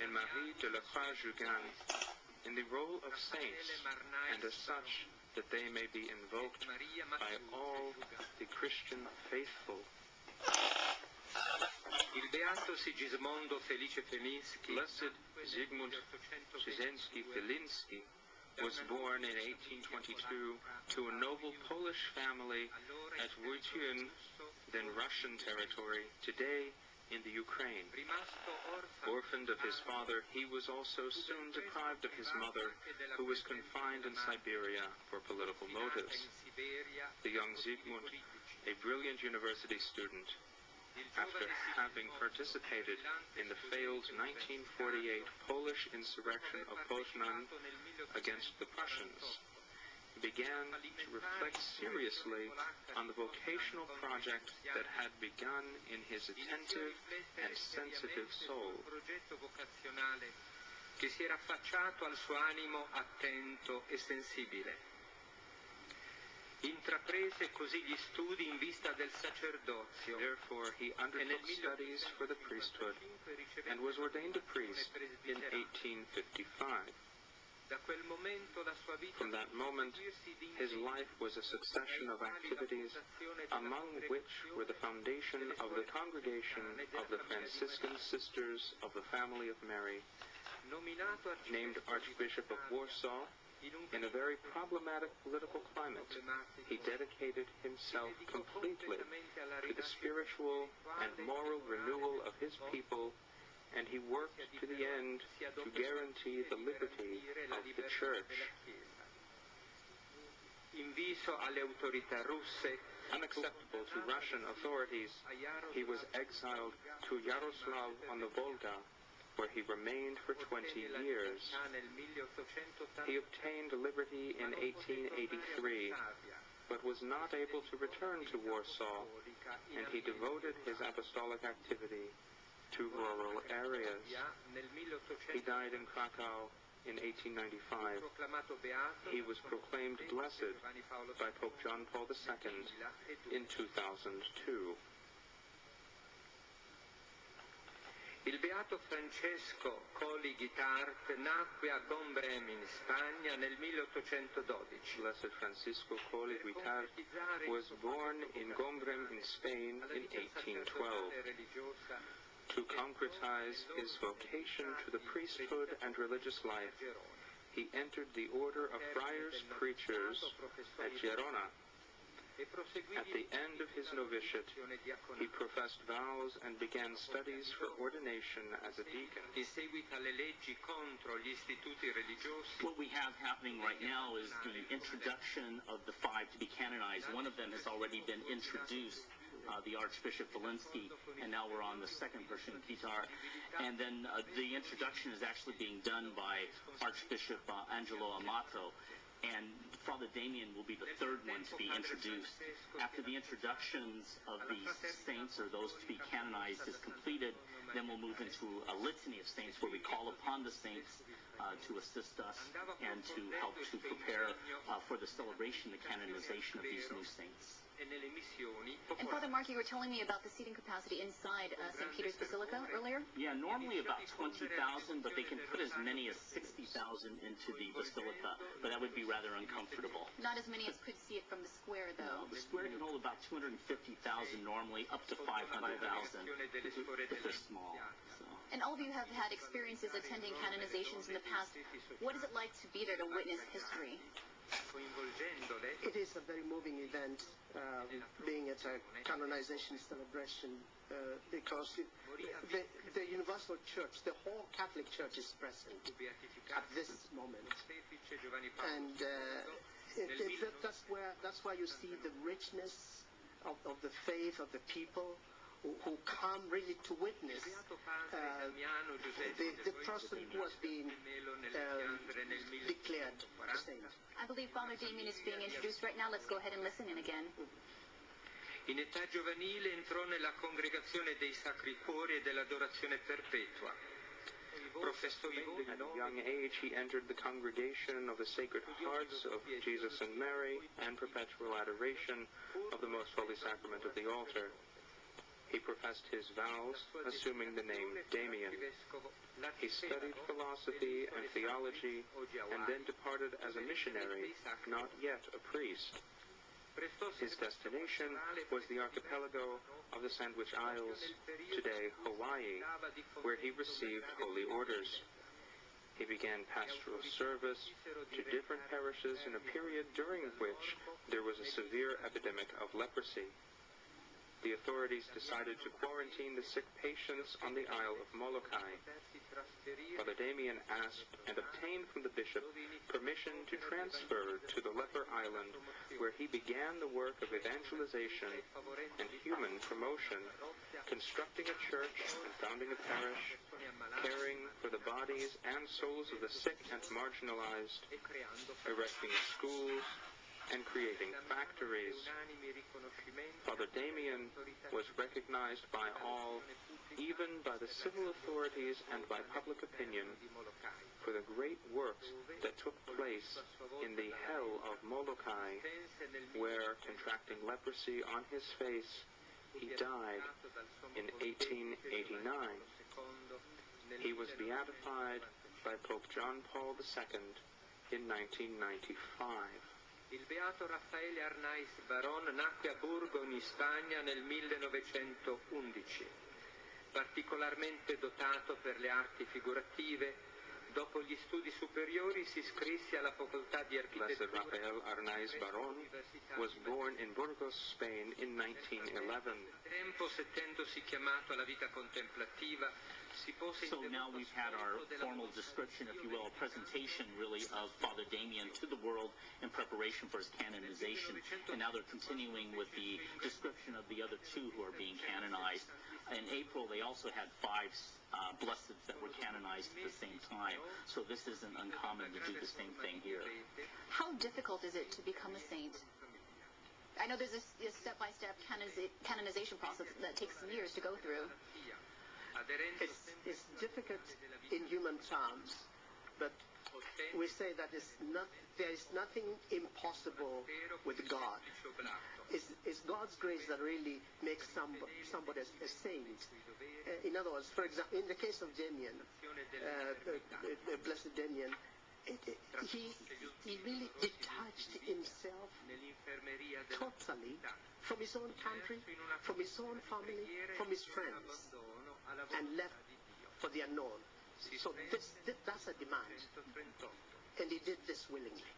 and Marie de la Croix-Jugan in the role of saints, and as such that they may be invoked by all the Christian faithful. Il beato Sigismondo Felice Felinsky, Blessed Zygmunt Felinsky was born in 1822 to a noble Polish family at Wojciech, then Russian territory, today in the Ukraine. Orphaned of his father, he was also soon deprived of his mother, who was confined in Siberia for political motives. The young Zygmunt, a brilliant university student, after having participated in the failed 1948 Polish insurrection of Poznan against the Prussians, began to reflect seriously on the vocational project that had begun in his attentive and sensitive soul. Che si era affacciato al suo animo attento e sensibile. Intraprese così gli studi in vista del sacerdozio. Therefore, he undertook studies for the priesthood and was ordained a priest in 1855. From that moment, his life was a succession of activities, among which were the foundation of the Congregation of the Franciscan Sisters of the Family of Mary, named Archbishop of Warsaw. In a very problematic political climate, he dedicated himself completely to the spiritual and moral renewal of his people, and he worked to the end to guarantee the liberty of the Church. Unacceptable to Russian authorities, he was exiled to Yaroslav on the Volga, where he remained for 20 years. He obtained liberty in 1883, but was not able to return to Warsaw, and he devoted his apostolic activity to rural areas. He died in Krakow in 1895. He was proclaimed blessed by Pope John Paul II in 2002. Il beato Francesco Colli Guitart nacque a Gombrèmes in Spagna nel 1812. Blessed Francisco Colli Guitart was born in Gombrèmes in Spain in 1812. To concretize his vocation to the priesthood and religious life, he entered the order of friars preachers at Gerona. At the end of his novitiate, he professed vows and began studies for ordination as a deacon. What we have happening right now is the introduction of the 5 to be canonized. One of them has already been introduced, the Archbishop Felinsky, and now we're on the second person, Guitart. And then the introduction is actually being done by Archbishop Angelo Amato. And Father Damien will be the third one to be introduced. After the introductions of the saints, or those to be canonized, is completed, then we'll move into a litany of saints where we call upon the saints to assist us and to help to prepare for the celebration, the canonization of these new saints. And Father Mark, you were telling me about the seating capacity inside St. Peter's Basilica earlier? Yeah, normally about 20,000, but they can put as many as 60,000 into the Basilica, but that would be rather uncomfortable. Not as many as could see it from the square, though. No, the square can hold about 250,000 normally, up to 500,000 if they're small. So. And all of you have had experiences attending canonizations in the past. What is it like to be there to witness history? It is a very moving event, being at a canonization celebration, because the Universal Church, the whole Catholic Church is present at this moment. And that's why you see the richness of the faith of the people who come really to witness the person who has been declared a saint. I believe Father Damien is being introduced right now. Let's go ahead and listen in again. In età giovanile entrò nella congregazione dei Sacri Cuori e dell'Adorazione Perpetua. At a young age, he entered the congregation of the Sacred Hearts of Jesus and Mary and perpetual adoration of the Most Holy Sacrament of the altar. He professed his vows, assuming the name Damien. He He studied philosophy and theology and then departed as a missionary, not yet a priest. His destination was the archipelago of the Sandwich Isles, today Hawaii, where he received holy orders. He began pastoral service to different parishes in a period during which there was a severe epidemic of leprosy. The authorities decided to quarantine the sick patients on the Isle of Molokai. Father Damien asked and obtained from the bishop permission to transfer to the leper island, where he began the work of evangelization and human promotion, constructing a church and founding a parish, caring for the bodies and souls of the sick and marginalized, erecting schools, and creating factories. Father Damien was recognized by all, even by the civil authorities and by public opinion, for the great works that took place in the hell of Molokai, where, contracting leprosy on his face, he died in 1889. He was beatified by Pope John Paul II in 1995. Il beato Raffaele Arnaiz Baron nacque a Burgo in Spagna nel 1911. Particolarmente dotato per le arti figurative, dopo gli studi superiori si iscrisse alla facoltà di architettura. Blessed Rafael Arnaiz Baron was born in Burgos, Spain in 1911. Tempo, sentendosi chiamato alla vita contemplativa, si pose in So now we've had our formal description, if you will, a presentation really of Father Damien to the world in preparation for his canonization. And now they're continuing with the description of the other two who are being canonized. In April, they also had 5 blesseds that were canonized at the same time. So this isn't uncommon to do the same thing here. How difficult is it to become a saint? I know there's a step-by-step canonization process that takes years to go through. It's difficult in human terms, but we say that there is nothing impossible with God. It's God's grace that really makes somebody a saint. In other words, for example, in the case of Damien, the Blessed Damien, he really detached himself totally from his own country, from his own family, from his friends, and left for the unknown. So that's a demand, and he did this willingly.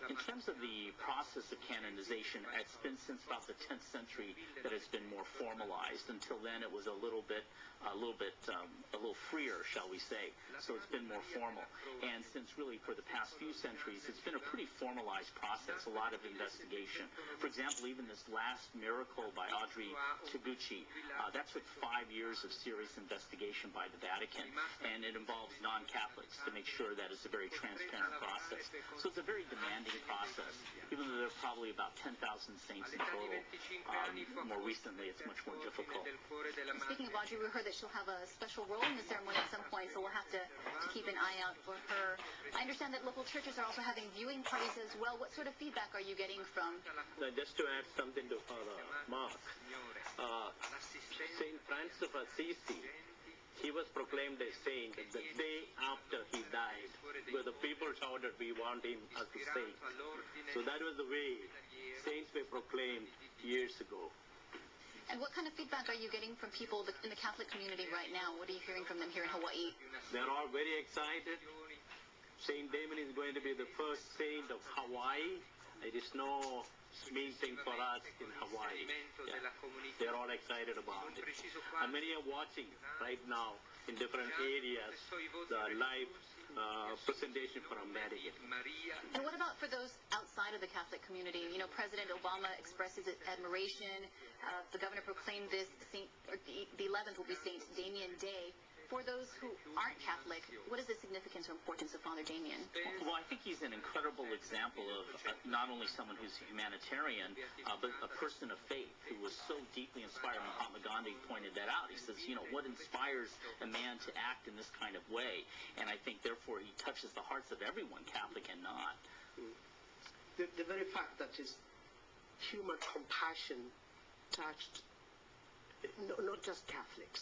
In terms of the process of canonization, it's been since about the 10th century that it's been more formalized. Until then, it was a little freer, shall we say. So it's been more formal. And since really for the past few centuries, it's been a pretty formalized process, a lot of investigation. For example, even this last miracle by Audrey Taguchi, that took 5 years of serious investigation by the Vatican. And it involves non-Catholics to make sure that it's a very transparent process. So it's a very demanding process, even though there are probably about 10,000 saints in total. More recently, it's much more difficult. Speaking of Audrey, we heard that she'll have a special role in the ceremony at some point, so we'll have to keep an eye out for her. I understand that local churches are also having viewing parties as well. What sort of feedback are you getting from? Just to add something to Mark, Saint Francis of Assisi, he was proclaimed a saint the day after he died, where the people shouted, "We want him as a saint." So that was the way saints were proclaimed years ago. And what kind of feedback are you getting from people in the Catholic community right now? What are you hearing from them here in Hawaii? They're all very excited. Saint Damien is going to be the first saint of Hawaii. It is no mean thing for us in Hawaii. Yeah. They're all excited about it. And many are watching right now in different areas the live presentation from Vatican. And what about for those outside of the Catholic community? You know, President Obama expresses admiration. The governor proclaimed this the 11th will be Saint Damien Day. For those who aren't Catholic, what is the significance or importance of Father Damien? Well, I think he's an incredible example of not only someone who's a humanitarian, but a person of faith who was so deeply inspired. Mahatma Gandhi pointed that out. He says, you know, what inspires a man to act in this kind of way? And I think, therefore, he touches the hearts of everyone, Catholic and not. The very fact that his human compassion touched not just Catholics,